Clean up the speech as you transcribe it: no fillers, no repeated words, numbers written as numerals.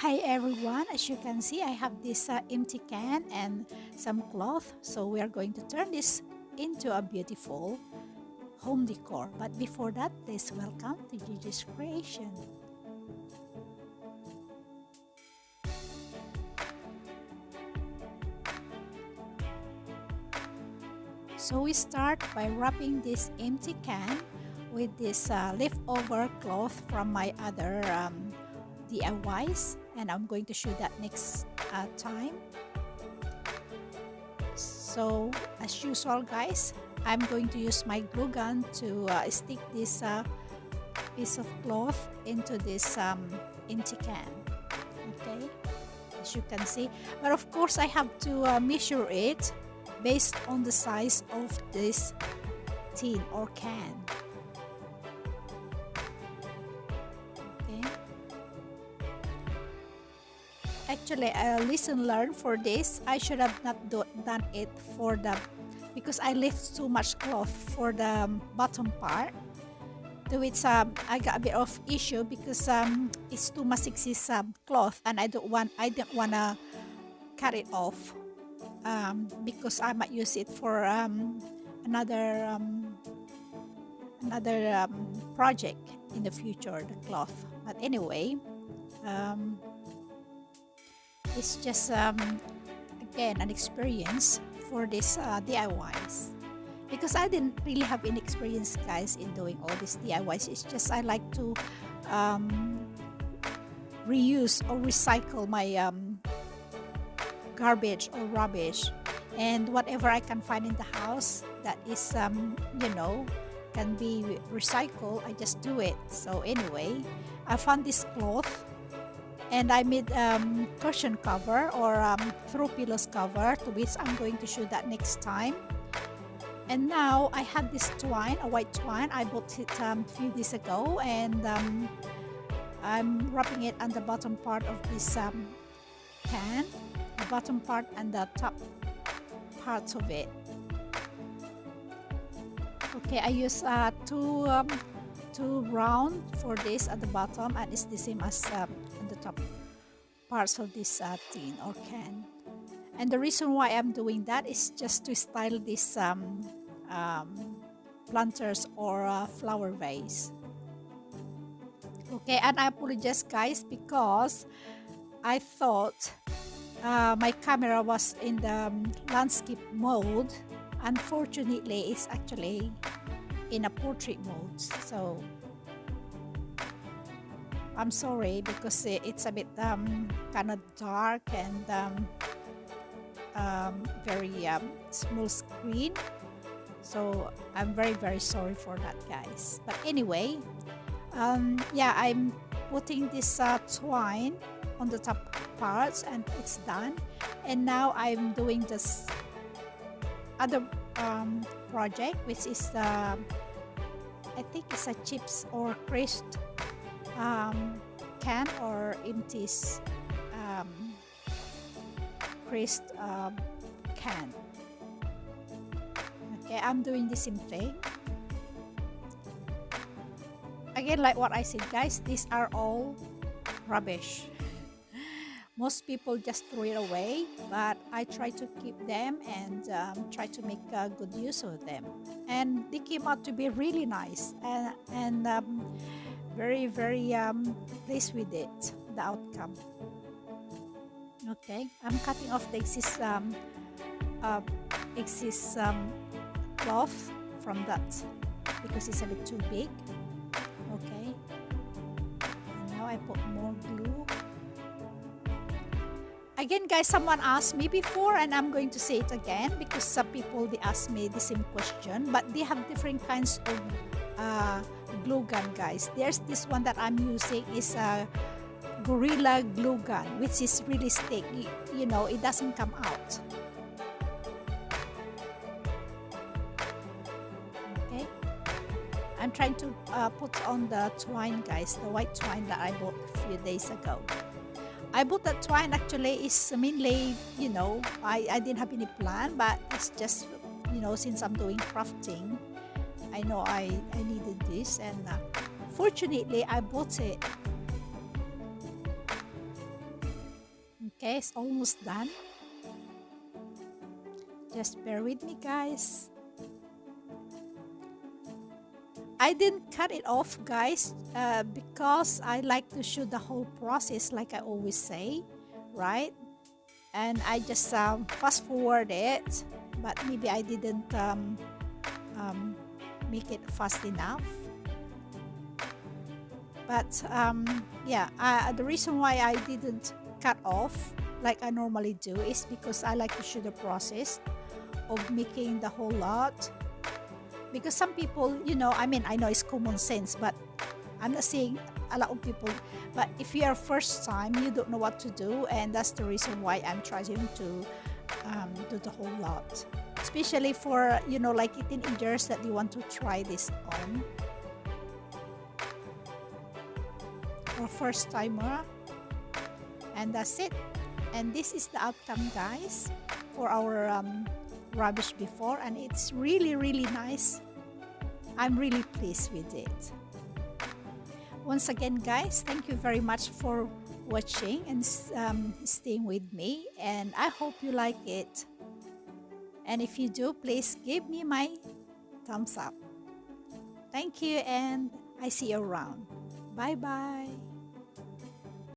Hi everyone, as you can see I have this empty can and some cloth, so we are going to turn this into a beautiful home decor. But before that, please welcome to Gigi's creation. So we start by wrapping this empty can with this leftover cloth from my other DIYs, and I'm going to show that next time. So as usual guys, I'm going to use my glue gun to stick this piece of cloth into this empty can. Okay, as you can see, but of course I have to measure it based on the size of this tin or can. Okay, actually lesson learned for this, I should have not done it for the, because I left too much cloth for the bottom part, to which I got a bit of issue because it's too much excess cloth, and I didn't want to cut it off because I might use it for another project in the future, the cloth. But anyway, it's just again an experience for this DIYs, because I didn't really have any experience guys in doing all these DIYs. It's just I like to reuse or recycle my garbage or rubbish, and whatever I can find in the house that is can be recycled, I just do it. So anyway, I found this cloth and I made cushion cover or throw pillows cover, to which I'm going to show that next time. And now I have this twine, a white twine. I bought it a few days ago, and I'm wrapping it on the bottom part of this can, the bottom part and the top parts of it. Okay, I use two round for this at the bottom, and it's the same as on the top parts of this tin or can. And the reason why I'm doing that is just to style this planters or flower vase. Okay, and I apologize guys because I thought my camera was in the landscape mode. Unfortunately, it's actually in a portrait mode, so I'm sorry because it's a bit kind of dark and very small screen, so I'm very sorry for that guys. But anyway, yeah, I'm putting this twine on the top parts and it's done. And now I'm doing this other project, which is I think it's a chips or crisp can or empty crisp can. Okay, I'm doing the same thing. Again, like what I said guys, these are all rubbish. Most people just throw it away, but I try to keep them and try to make good use of them. And they came out to be really nice, and very pleased with it, the outcome. Okay, I'm cutting off the excess cloth from that because it's a bit too big. Okay, and now I put more glue. Again guys, someone asked me before, and I'm going to say it again because some people, they ask me the same question, but they have different kinds of glue gun guys. There's this one that I'm using is a Gorilla glue gun, which is really sticky, it doesn't come out. Okay, I'm trying to put on the twine guys, the white twine that I bought a few days ago. I bought that twine actually is mainly, I didn't have any plan, but it's just, since I'm doing crafting, I know I needed this, and fortunately I bought it Okay, it's almost done. Just bear with me, guys. I didn't cut it off, guys, because I like to show the whole process, like I always say, right? And I just fast forward it, but maybe I didn't um, make it fast enough. But yeah, the reason why I didn't cut off like I normally do is because I like to show the process of making the whole lot. Because some people, you know, I mean, I know it's common sense, but I'm not saying a lot of people, but if you are first time, you don't know what to do, and that's the reason why I'm trying to do the whole lot, especially for, you know, like teenagers that you want to try this on, or first timer. And that's it. And this is the outcome, guys, for our rubbish before, and it's really, really nice. I'm really pleased with it. Once again, guys, thank you very much for watching and staying with me, and I hope you like it. And if you do, please give me my thumbs up. Thank you, and I see you around. Bye bye.